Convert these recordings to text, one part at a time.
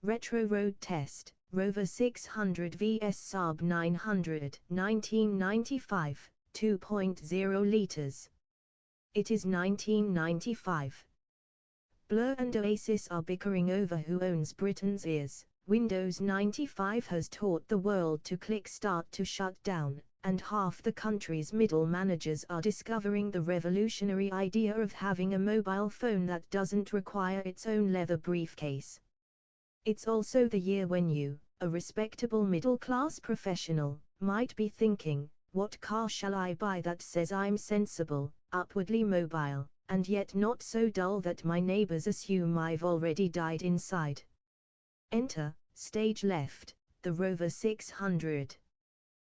Retro Road Test, Rover 600 vs Saab 900, 1995, 2.0 liters. It is 1995. Blur and Oasis are bickering over who owns Britain's ears. Windows 95 has taught the world to click start to shut down, and half the country's middle managers are discovering the revolutionary idea of having a mobile phone that doesn't require its own leather briefcase. It's also the year when you, a respectable middle-class professional, might be thinking, what car shall I buy that says I'm sensible, upwardly mobile, and yet not so dull that my neighbors assume I've already died inside? Enter, stage left, the Rover 600.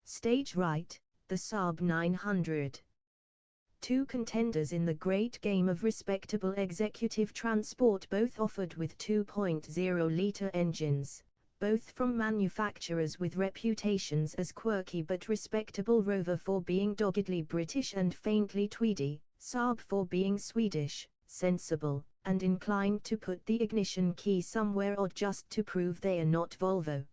Stage right, the Saab 900. Two contenders in the great game of respectable executive transport, both offered with 2.0-litre engines, both from manufacturers with reputations as quirky but respectable. Rover for being doggedly British and faintly tweedy, Saab for being Swedish, sensible, and inclined to put the ignition key somewhere odd just to prove they are not Volvo.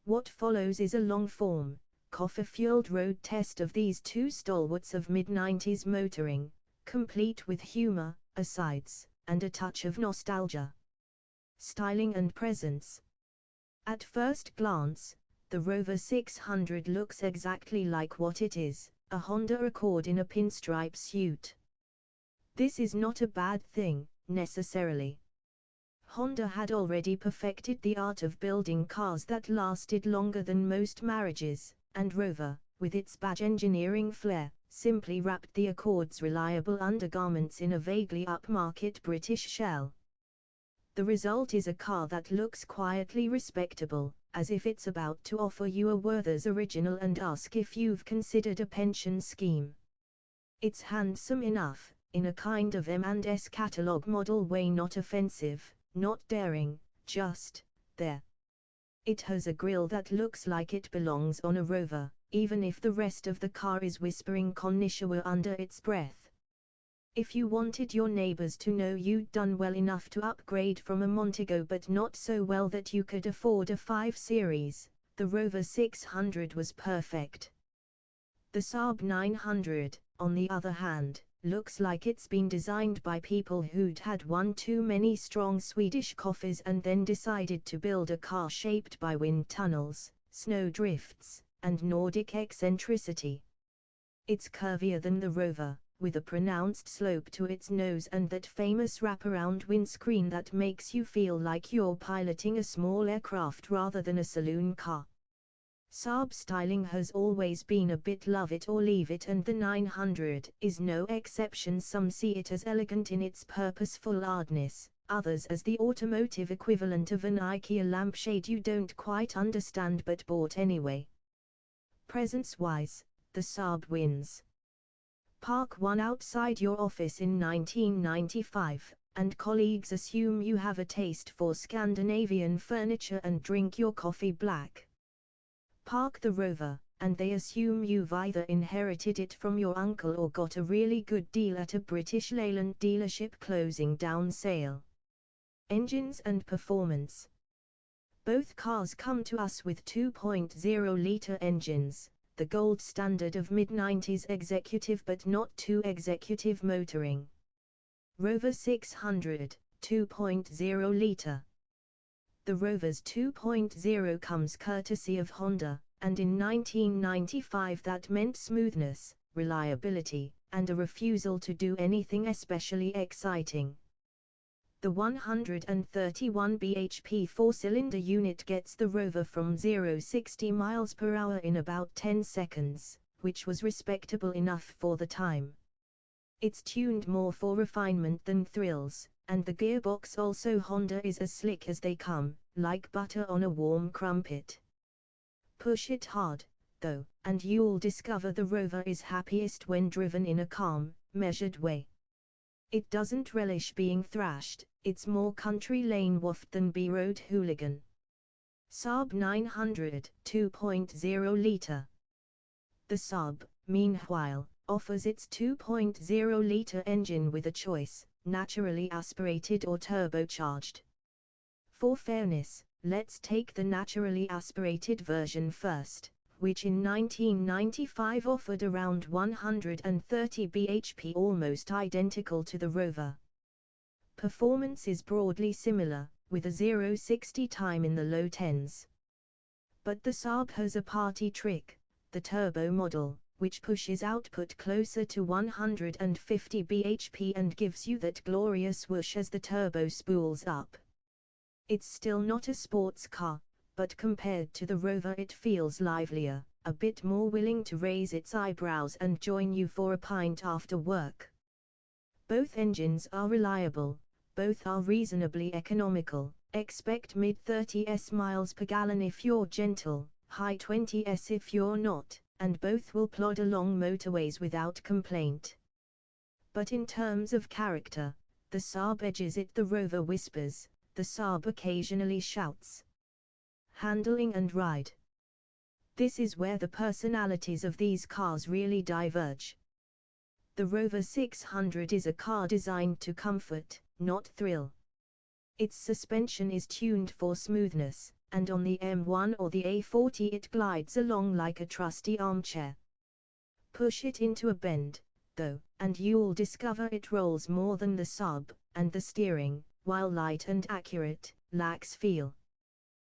What follows is a long-form, coffee-fueled road test of these two stalwarts of mid-90s motoring, complete with humor, asides, and a touch of nostalgia. Styling and presence. At first glance, the Rover 600 looks exactly like what it is, a Honda Accord in a pinstripe suit. This is not a bad thing, necessarily. Honda had already perfected the art of building cars that lasted longer than most marriages, and Rover, with its badge engineering flair, simply wrapped the Accord's reliable undergarments in a vaguely upmarket British shell. The result is a car that looks quietly respectable, as if it's about to offer you a Werther's original and ask if you've considered a pension scheme. It's handsome enough, in a kind of M&S catalogue model way, not offensive, not daring, just there. It has a grille that looks like it belongs on a Rover, even if the rest of the car is whispering Konnichiwa under its breath. If you wanted your neighbors to know you'd done well enough to upgrade from a Montego but not so well that you could afford a 5 Series, the Rover 600 was perfect. The Saab 900, on the other hand, looks like it's been designed by people who'd had one too many strong Swedish coffees and then decided to build a car shaped by wind tunnels, snow drifts, and Nordic eccentricity. It's curvier than the Rover, with a pronounced slope to its nose and that famous wraparound windscreen that makes you feel like you're piloting a small aircraft rather than a saloon car. Saab styling has always been a bit love it or leave it, and the 900 is no exception. Some see it as elegant in its purposeful oddness, others as the automotive equivalent of an IKEA lampshade you don't quite understand but bought anyway. Presence-wise, the Saab wins. Park one outside your office in 1995, and colleagues assume you have a taste for Scandinavian furniture and drink your coffee black. Park the Rover, and they assume you've either inherited it from your uncle or got a really good deal at a British Leyland dealership closing down sale. Engines and performance. Both cars come to us with 2.0-litre engines, the gold standard of mid-90s executive but not too executive motoring. Rover 600, 2.0-litre. The Rover's 2.0 comes courtesy of Honda, and in 1995 that meant smoothness, reliability, and a refusal to do anything especially exciting. The 131 bhp four-cylinder unit gets the Rover from 0-60 miles per hour in about 10 seconds, which was respectable enough for the time. It's tuned more for refinement than thrills, and the gearbox also Honda is as slick as they come, like butter on a warm crumpet. Push it hard, though, and you'll discover the Rover is happiest when driven in a calm, measured way. It doesn't relish being thrashed, it's more country lane waft than B-road hooligan. Saab 900, 2.0-litre. The Saab, meanwhile, offers its 2.0-litre engine with a choice, naturally aspirated or turbocharged. For fairness, let's take the naturally aspirated version first, which in 1995 offered around 130 bhp, almost identical to the Rover. Performance is broadly similar, with a 0-60 time in the low tens. But the Saab has a party trick, the turbo model, which pushes output closer to 150 bhp and gives you that glorious whoosh as the turbo spools up. It's still not a sports car, but compared to the Rover it feels livelier, a bit more willing to raise its eyebrows and join you for a pint after work. Both engines are reliable, both are reasonably economical. Expect mid-30s miles per gallon if you're gentle, high 20s if you're not, and both will plod along motorways without complaint. But in terms of character, the Saab edges it, the Rover whispers, the Saab occasionally shouts. Handling and ride. This is where the personalities of these cars really diverge. The Rover 600 is a car designed to comfort, not thrill. Its suspension is tuned for smoothness, and on the M1 or the A40 it glides along like a trusty armchair. Push it into a bend, though, and you'll discover it rolls more than the Saab, and the steering, while light and accurate, lacks feel.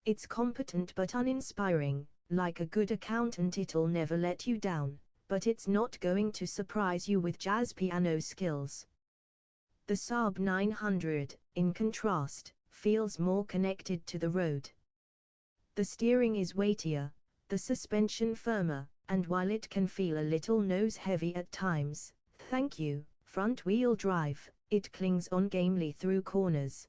It's competent but uninspiring. Like a good accountant, it'll never let you down, but it's not going to surprise you with jazz piano skills. The Saab 900, in contrast, feels more connected to the road. The steering is weightier, the suspension firmer, and while it can feel a little nose-heavy at times, thank you, front-wheel drive, it clings on gamely through corners.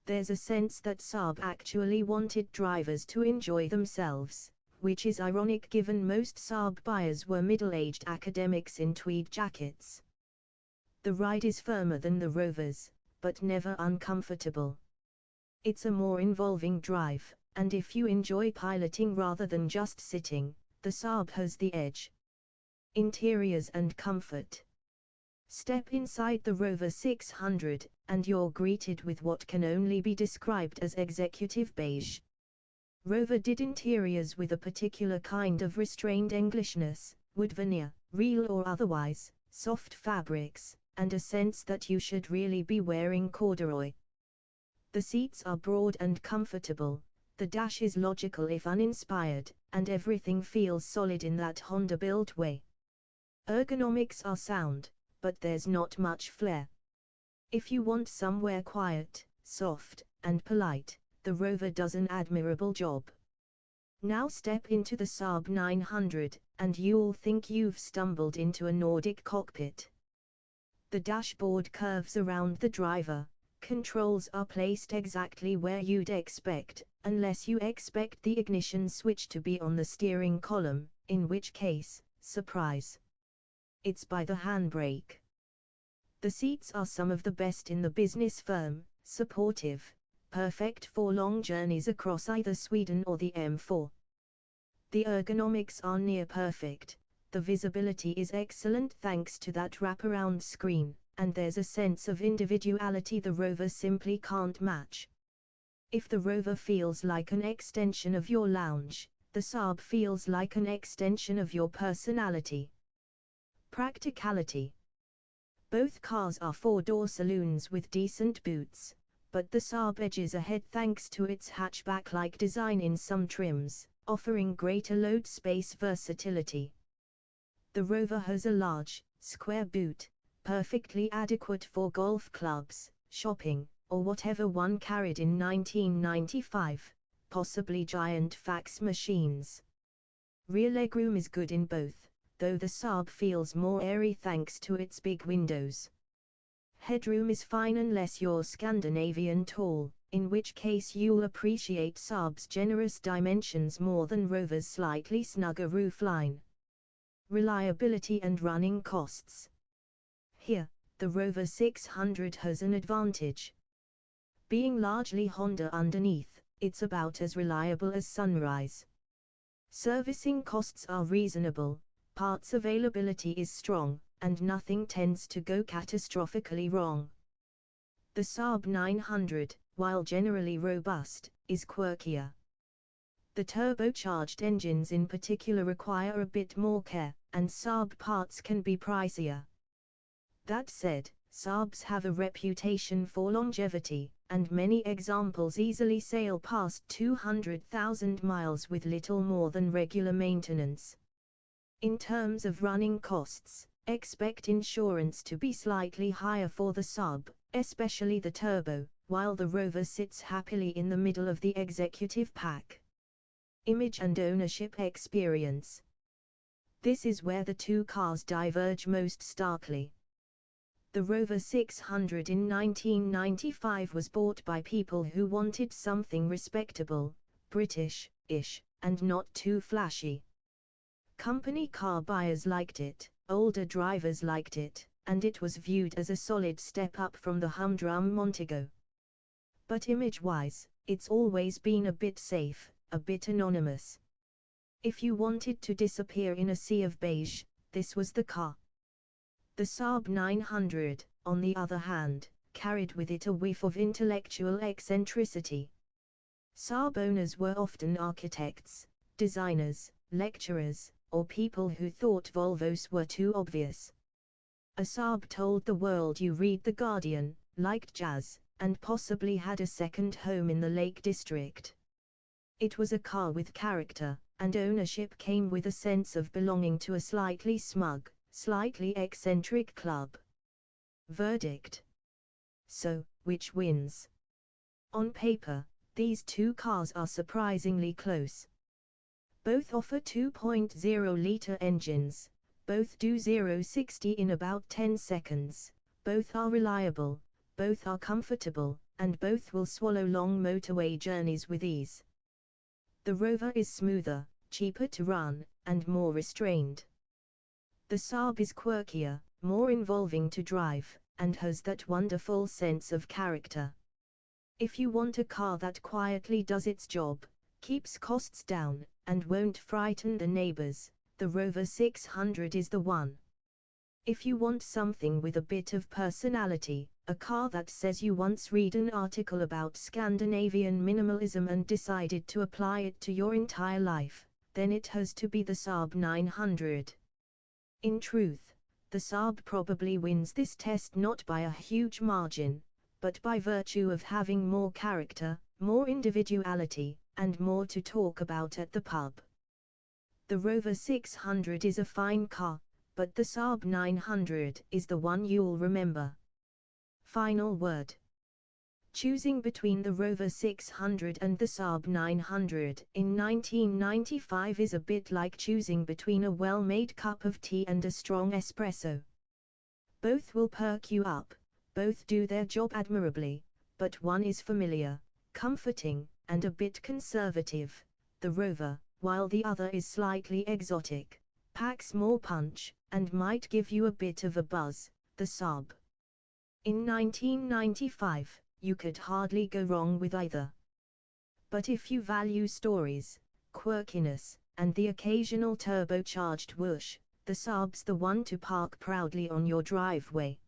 There's a sense that Saab actually wanted drivers to enjoy themselves, which is ironic given most Saab buyers were middle-aged academics in tweed jackets. The ride is firmer than the Rover's, but never uncomfortable. It's a more involving drive, and if you enjoy piloting rather than just sitting, the Saab has the edge. Interiors and comfort. Step inside the Rover 600, and you're greeted with what can only be described as executive beige. Rover did interiors with a particular kind of restrained Englishness, wood veneer, real or otherwise, soft fabrics, and a sense that you should really be wearing corduroy. The seats are broad and comfortable, the dash is logical if uninspired, and everything feels solid in that Honda-built way. Ergonomics are sound, but there's not much flair. If you want somewhere quiet, soft, and polite, the Rover does an admirable job. Now step into the Saab 900, and you'll think you've stumbled into a Nordic cockpit. The dashboard curves around the driver, controls are placed exactly where you'd expect, unless you expect the ignition switch to be on the steering column, in which case, surprise, it's by the handbrake. The seats are some of the best in the business, firm, supportive, perfect for long journeys across either Sweden or the M4. The ergonomics are near perfect, the visibility is excellent thanks to that wraparound screen, and there's a sense of individuality the Rover simply can't match. If the Rover feels like an extension of your lounge, the Saab feels like an extension of your personality. Practicality. Both cars are four-door saloons with decent boots, but the Saab edges ahead thanks to its hatchback-like design in some trims, offering greater load space versatility. The Rover has a large, square boot, perfectly adequate for golf clubs, shopping, or whatever one carried in 1995, possibly giant fax machines. Rear legroom is good in both, though the Saab feels more airy thanks to its big windows. Headroom is fine unless you're Scandinavian tall, in which case you'll appreciate Saab's generous dimensions more than Rover's slightly snugger roofline. Reliability and running costs. Here, the Rover 600 has an advantage. Being largely Honda underneath, it's about as reliable as Sunrise. Servicing costs are reasonable, parts availability is strong, and nothing tends to go catastrophically wrong. The Saab 900, while generally robust, is quirkier. The turbocharged engines in particular require a bit more care, and Saab parts can be pricier. That said, Saabs have a reputation for longevity, and many examples easily sail past 200,000 miles with little more than regular maintenance. In terms of running costs, expect insurance to be slightly higher for the Saab, especially the turbo, while the Rover sits happily in the middle of the executive pack. Image and ownership experience. This is where the two cars diverge most starkly. The Rover 600 in 1995 was bought by people who wanted something respectable, British-ish, and not too flashy. Company car buyers liked it, older drivers liked it, and it was viewed as a solid step up from the humdrum Montego. But image-wise, it's always been a bit safe, a bit anonymous. If you wanted to disappear in a sea of beige, this was the car. The Saab 900, on the other hand, carried with it a whiff of intellectual eccentricity. Saab owners were often architects, designers, lecturers, or people who thought Volvos were too obvious. A Saab told the world you read The Guardian, liked jazz, and possibly had a second home in the Lake District. It was a car with character, and ownership came with a sense of belonging to a slightly smug, slightly eccentric club. Verdict. So, which wins? On paper, these two cars are surprisingly close. Both offer 2.0-liter engines, both do 0-60 in about 10 seconds, both are reliable, both are comfortable, and both will swallow long motorway journeys with ease. The Rover is smoother, cheaper to run, and more restrained. The Saab is quirkier, more involving to drive, and has that wonderful sense of character. If you want a car that quietly does its job, keeps costs down, and won't frighten the neighbors, the Rover 600 is the one. If you want something with a bit of personality, a car that says you once read an article about Scandinavian minimalism and decided to apply it to your entire life, then it has to be the Saab 900. In truth, the Saab probably wins this test not by a huge margin, but by virtue of having more character, more individuality, and more to talk about at the pub. The Rover 600 is a fine car, but the Saab 900 is the one you'll remember. Final word. Choosing between the Rover 600 and the Saab 900 in 1995 is a bit like choosing between a well-made cup of tea and a strong espresso. Both will perk you up, both do their job admirably, but one is familiar, comforting, and a bit conservative, the Rover, while the other is slightly exotic, packs more punch, and might give you a bit of a buzz, the Saab. In 1995, you could hardly go wrong with either. But if you value stories, quirkiness, and the occasional turbocharged whoosh, the Saab's the one to park proudly on your driveway.